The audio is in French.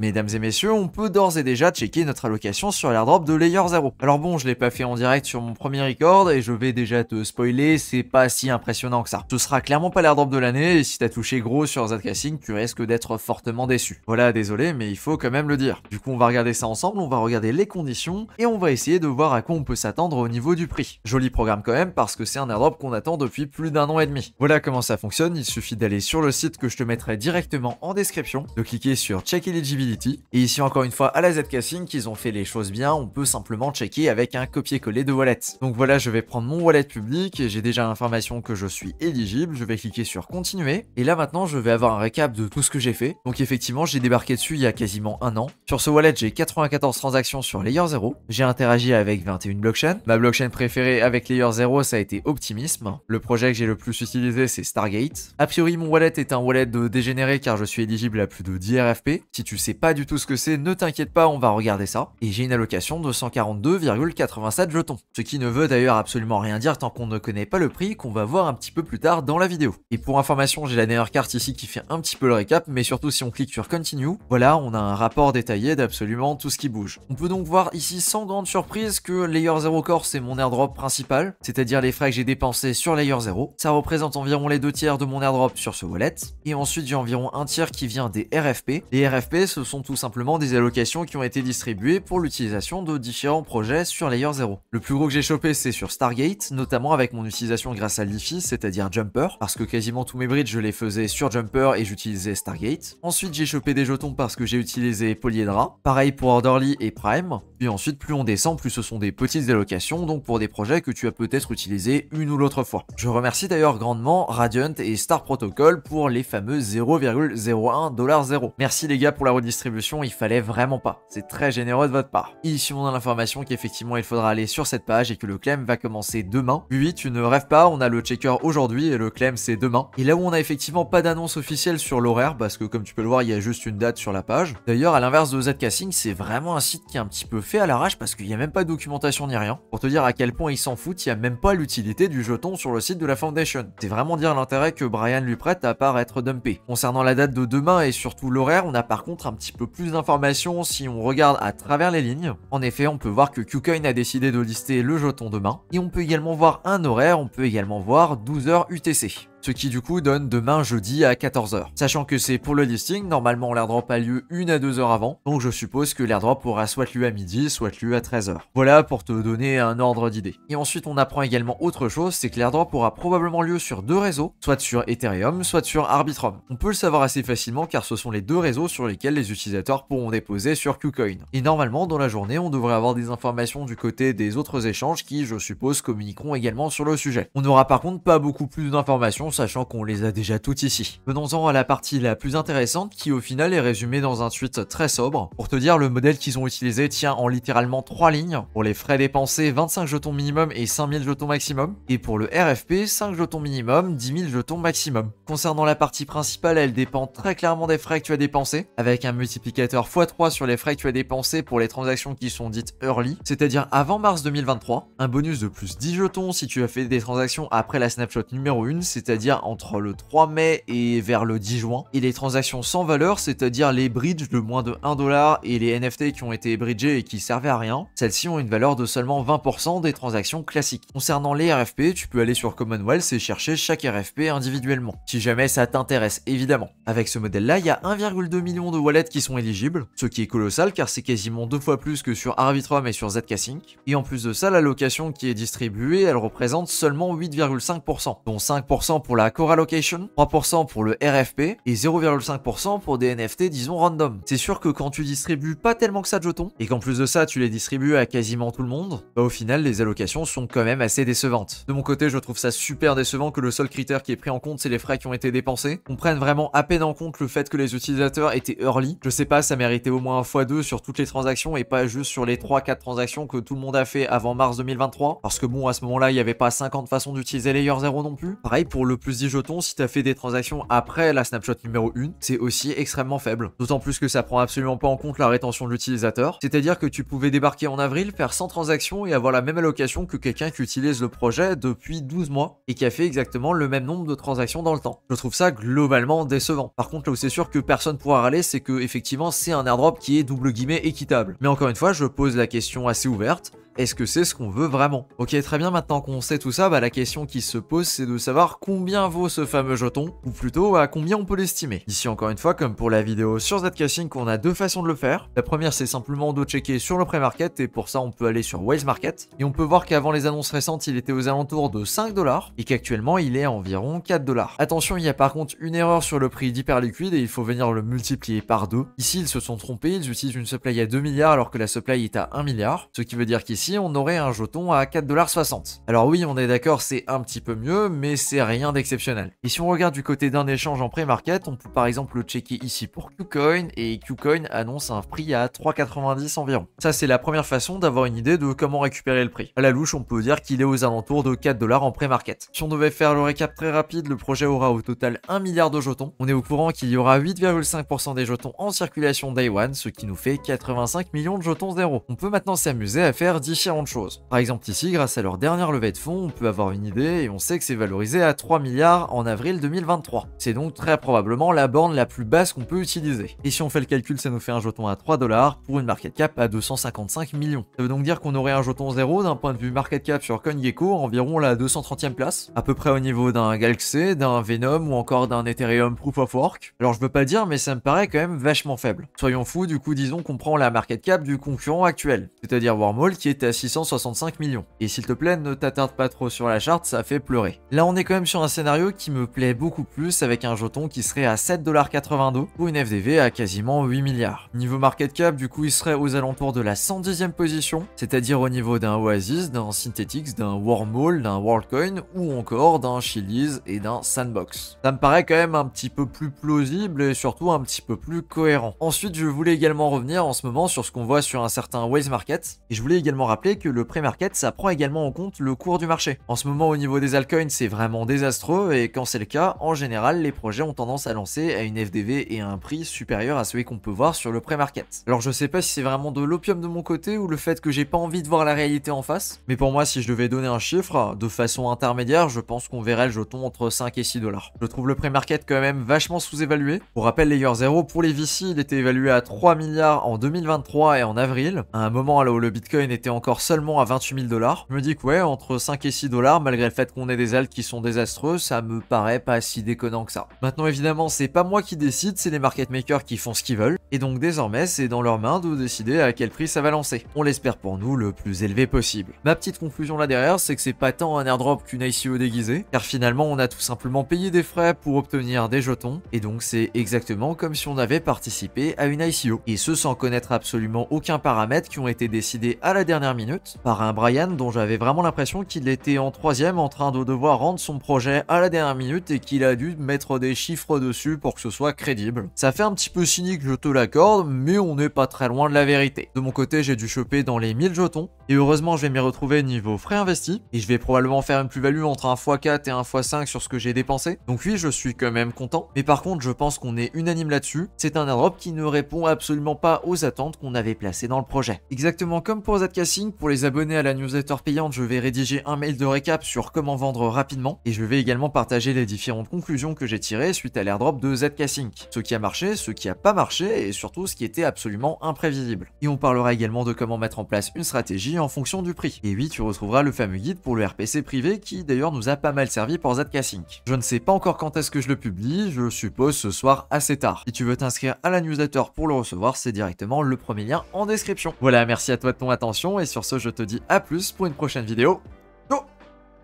Mesdames et messieurs, on peut d'ores et déjà checker notre allocation sur l'airdrop de Layer 0. Alors bon, je l'ai pas fait en direct sur mon premier record et je vais déjà te spoiler, c'est pas si impressionnant que ça. Ce sera clairement pas l'airdrop de l'année et si t'as touché gros sur Zcasing, tu risques d'être fortement déçu. Voilà, désolé, mais il faut quand même le dire. Du coup, on va regarder ça ensemble, on va regarder les conditions et on va essayer de voir à quoi on peut s'attendre au niveau du prix. Joli programme quand même parce que c'est un airdrop qu'on attend depuis plus d'1 an et demi. Voilà comment ça fonctionne, il suffit d'aller sur le site que je te mettrai directement en description, de cliquer sur Check Eligibility et ici encore une fois à la Zcasing qu'ils ont fait les choses bien, on peut simplement checker avec un copier-coller de wallet. Donc voilà, je vais prendre mon wallet public et j'ai déjà l'information que je suis éligible, je vais cliquer sur continuer et là maintenant je vais avoir un récap de tout ce que j'ai fait. Donc effectivement j'ai débarqué dessus il y a quasiment 1 an. Sur ce wallet j'ai 94 transactions sur Layer 0, j'ai interagi avec 21 blockchains. Ma blockchain préférée avec Layer 0 ça a été Optimism. Le projet que j'ai le plus utilisé c'est Stargate. A priori mon wallet est un wallet de dégénéré car je suis éligible à plus de 10 RFP. Si tu sais pas du tout ce que c'est, ne t'inquiète pas, on va regarder ça. Et j'ai une allocation de 142,87 jetons. Ce qui ne veut d'ailleurs absolument rien dire tant qu'on ne connaît pas le prix qu'on va voir un petit peu plus tard dans la vidéo. Et pour information, j'ai la dernière carte ici qui fait un petit peu le récap, mais surtout si on clique sur Continue, voilà, on a un rapport détaillé d'absolument tout ce qui bouge. On peut donc voir ici sans grande surprise que Layer 0 Core c'est mon airdrop principal, c'est-à-dire les frais que j'ai dépensés sur Layer 0. Ça représente environ les 2/3 de mon airdrop sur ce wallet. Et ensuite j'ai environ un tiers qui vient des RFP. Les RFP ce sont tout simplement des allocations qui ont été distribuées pour l'utilisation de différents projets sur Layer 0. Le plus gros que j'ai chopé c'est sur Stargate, notamment avec mon utilisation grâce à Leafy, c'est-à-dire Jumper, parce que quasiment tous mes bridges je les faisais sur Jumper et j'utilisais Stargate. Ensuite j'ai chopé des jetons parce que j'ai utilisé Polyhedra, pareil pour Orderly et Prime, puis ensuite plus on descend plus ce sont des petites allocations, donc pour des projets que tu as peut-être utilisé une ou l'autre fois. Je remercie d'ailleurs grandement Radiant et Star Protocol pour les fameux 0,01$. Merci les gars pour la redistribution, il fallait vraiment pas. C'est très généreux de votre part. Et ici on a l'information qu'effectivement il faudra aller sur cette page et que le claim va commencer demain. Oui, tu ne rêves pas, on a le checker aujourd'hui et le claim c'est demain. Et là où on a effectivement pas d'annonce officielle sur l'horaire, parce que comme tu peux le voir il y a juste une date sur la page. D'ailleurs à l'inverse de Zcasing, c'est vraiment un site qui est un petit peu fait à l'arrache parce qu'il n'y a même pas de documentation ni rien. Pour te dire à quel point ils s'en foutent, il n'y a même pas l'utilité du jeton sur le site de la Foundation. C'est vraiment dire l'intérêt que Brian lui prête à part être dumpé. Concernant la date de demain et surtout l'horaire, on a par contre un petit peu plus d'informations si on regarde à travers les lignes. En effet, on peut voir que KuCoin a décidé de lister le jeton demain. Et on peut également voir un horaire, on peut également voir 12h UTC. Ce qui du coup donne demain jeudi à 14h. Sachant que c'est pour le listing, normalement l'airdrop a lieu 1 à 2 heures avant, donc je suppose que l'airdrop aura soit lieu à midi, soit lieu à 13h. Voilà pour te donner un ordre d'idée. Et ensuite on apprend également autre chose, c'est que l'airdrop aura probablement lieu sur 2 réseaux, soit sur Ethereum, soit sur Arbitrum. On peut le savoir assez facilement car ce sont les 2 réseaux sur lesquels les utilisateurs pourront déposer sur KuCoin. Et normalement dans la journée on devrait avoir des informations du côté des autres échanges qui je suppose communiqueront également sur le sujet. On n'aura par contre pas beaucoup plus d'informations sachant qu'on les a déjà toutes ici. Venons-en à la partie la plus intéressante qui au final est résumée dans un tweet très sobre. Pour te dire, le modèle qu'ils ont utilisé tient en littéralement 3 lignes. Pour les frais dépensés, 25 jetons minimum et 5000 jetons maximum. Et pour le RFP, 5 jetons minimum, 10 000 jetons maximum. Concernant la partie principale, elle dépend très clairement des frais que tu as dépensés, avec un multiplicateur x3 sur les frais que tu as dépensés pour les transactions qui sont dites early, c'est-à-dire avant mars 2023. Un bonus de plus 10 jetons si tu as fait des transactions après la snapshot numéro 1, c'est-à-dire entre le 3 mai et vers le 10 juin. Et les transactions sans valeur, c'est-à-dire les bridges de moins de 1$ et les NFT qui ont été bridgés et qui servaient à rien, celles-ci ont une valeur de seulement 20% des transactions classiques. Concernant les RFP, tu peux aller sur Commonwealth et chercher chaque RFP individuellement, si jamais ça t'intéresse évidemment. Avec ce modèle-là, il y a 1,2 million de wallets qui sont éligibles, ce qui est colossal car c'est quasiment 2 fois plus que sur Arbitrum et sur Zcasing. Et en plus de ça, l'allocation qui est distribuée, elle représente seulement 8,5%, dont 5% pour la Core Allocation, 3% pour le RFP et 0,5% pour des NFT disons random. C'est sûr que quand tu distribues pas tellement que ça de jetons, et qu'en plus de ça tu les distribues à quasiment tout le monde, bah au final les allocations sont quand même assez décevantes. De mon côté je trouve ça super décevant que le seul critère qui est pris en compte c'est les frais qui ont été dépensés. On prenne vraiment à peine en compte le fait que les utilisateurs étaient early. Je sais pas, ça méritait au moins un x2 sur toutes les transactions et pas juste sur les 3-4 transactions que tout le monde a fait avant mars 2023. Parce que bon à ce moment là il n'y avait pas 50 façons d'utiliser Layer 0 non plus. Pareil pour le plus 10 jetons si tu as fait des transactions après la snapshot numéro 1, c'est aussi extrêmement faible. D'autant plus que ça prend absolument pas en compte la rétention de l'utilisateur. C'est-à-dire que tu pouvais débarquer en avril, faire 100 transactions et avoir la même allocation que quelqu'un qui utilise le projet depuis 12 mois et qui a fait exactement le même nombre de transactions dans le temps. Je trouve ça globalement décevant. Par contre, là où c'est sûr que personne pourra râler, c'est que effectivement c'est un airdrop qui est double guillemets équitable. Mais encore une fois, je pose la question assez ouverte. Est-ce que c'est ce qu'on veut vraiment? Ok, très bien, maintenant qu'on sait tout ça, la question qui se pose, c'est de savoir combien vaut ce fameux jeton, ou plutôt à combien on peut l'estimer. Ici, encore une fois, comme pour la vidéo sur Zcasing, on a deux façons de le faire. La première, c'est simplement de checker sur le pré-market, et pour ça, on peut aller sur Whales Market, et on peut voir qu'avant les annonces récentes, il était aux alentours de 5$, et qu'actuellement, il est à environ 4$. Attention, il y a par contre une erreur sur le prix d'Hyperliquid, et il faut venir le multiplier par 2. Ici, ils se sont trompés, ils utilisent une supply à 2 milliards, alors que la supply est à 1 milliard, ce qui veut dire qu'ici, on aurait un jeton à 4,60$. Alors oui, on est d'accord, c'est un petit peu mieux, mais c'est rien d'exceptionnel. Et si on regarde du côté d'un échange en pré-market, on peut par exemple le checker ici pour KuCoin, et KuCoin annonce un prix à 3,90$ environ. Ça, c'est la première façon d'avoir une idée de comment récupérer le prix. À la louche, on peut dire qu'il est aux alentours de 4$ en pré-market. Si on devait faire le récap très rapide, le projet aura au total 1 milliard de jetons. On est au courant qu'il y aura 8,5% des jetons en circulation Day One, ce qui nous fait 85 millions de jetons zéro. On peut maintenant s'amuser à faire différentes choses. Par exemple ici, grâce à leur dernière levée de fonds, on peut avoir une idée et on sait que c'est valorisé à 3 milliards en avril 2023. C'est donc très probablement la borne la plus basse qu'on peut utiliser. Et si on fait le calcul, ça nous fait un jeton à 3$ pour une market cap à 255 millions. Ça veut donc dire qu'on aurait un jeton zéro d'un point de vue market cap sur CoinGecko environ la 230e place, à peu près au niveau d'un Galaxy, d'un Venom ou encore d'un Ethereum Proof of Work. Alors je veux pas dire, mais ça me paraît quand même vachement faible. Soyons fous, du coup disons qu'on prend la market cap du concurrent actuel, c'est-à-dire Wormhole qui est à 665 millions. Et s'il te plaît, ne t'attarde pas trop sur la charte, ça fait pleurer. Là, on est quand même sur un scénario qui me plaît beaucoup plus avec un jeton qui serait à 7,82$ pour une FDV à quasiment 8 milliards. Niveau market cap, du coup, il serait aux alentours de la 110e position, c'est-à-dire au niveau d'un Oasis, d'un Synthetix, d'un Wormhole, d'un Worldcoin ou encore d'un Chiliz et d'un Sandbox. Ça me paraît quand même un petit peu plus plausible et surtout un petit peu plus cohérent. Ensuite, je voulais également revenir en ce moment sur ce qu'on voit sur un certain Whales Market et je voulais également rappeler que le pré-market, ça prend également en compte le cours du marché. En ce moment, au niveau des altcoins, c'est vraiment désastreux et quand c'est le cas, en général, les projets ont tendance à lancer à une FDV et à un prix supérieur à celui qu'on peut voir sur le pré-market. Alors je sais pas si c'est vraiment de l'opium de mon côté ou le fait que j'ai pas envie de voir la réalité en face, mais pour moi, si je devais donner un chiffre, de façon intermédiaire, je pense qu'on verrait le jeton entre 5 et 6$. Je trouve le pré-market quand même vachement sous-évalué. Pour rappel, Layer 0, pour les VC, il était évalué à 3 milliards en 2023 et en avril, à un moment là où le Bitcoin était encore seulement à 28 000$. Je me dis que ouais, entre 5 et 6$, malgré le fait qu'on ait des alts qui sont désastreux, ça me paraît pas si déconnant que ça. Maintenant évidemment, c'est pas moi qui décide, c'est les market makers qui font ce qu'ils veulent, et donc désormais c'est dans leurs mains de décider à quel prix ça va lancer. On l'espère pour nous le plus élevé possible. Ma petite conclusion là derrière, c'est que c'est pas tant un airdrop qu'une ICO déguisée, car finalement on a tout simplement payé des frais pour obtenir des jetons, et donc c'est exactement comme si on avait participé à une ICO. Et ce sans connaître absolument aucun paramètre qui ont été décidés à la dernière minute par un Brian dont j'avais vraiment l'impression qu'il était en troisième en train de devoir rendre son projet à la dernière minute et qu'il a dû mettre des chiffres dessus pour que ce soit crédible. Ça fait un petit peu cynique, je te l'accorde, mais on n'est pas très loin de la vérité. De mon côté, j'ai dû choper dans les 1000 jetons et heureusement je vais m'y retrouver niveau frais investis et je vais probablement faire une plus-value entre un x4 et un x5 sur ce que j'ai dépensé. Donc oui, je suis quand même content, mais par contre je pense qu'on est unanime là-dessus. C'est un airdrop qui ne répond absolument pas aux attentes qu'on avait placées dans le projet. Exactement comme pour Zcasing, pour les abonnés à la newsletter payante, je vais rédiger un mail de récap sur comment vendre rapidement et je vais également partager les différentes conclusions que j'ai tirées suite à l'airdrop de Zcasing. Ce qui a marché, ce qui a pas marché et surtout ce qui était absolument imprévisible. Et on parlera également de comment mettre en place une stratégie en fonction du prix. Et oui, tu retrouveras le fameux guide pour le RPC privé qui d'ailleurs nous a pas mal servi pour Zcasing. Je ne sais pas encore quand est-ce que je le publie, je suppose ce soir assez tard. Si tu veux t'inscrire à la newsletter pour le recevoir, c'est directement le premier lien en description. Voilà, merci à toi de ton attention et sur ce, je te dis à plus pour une prochaine vidéo.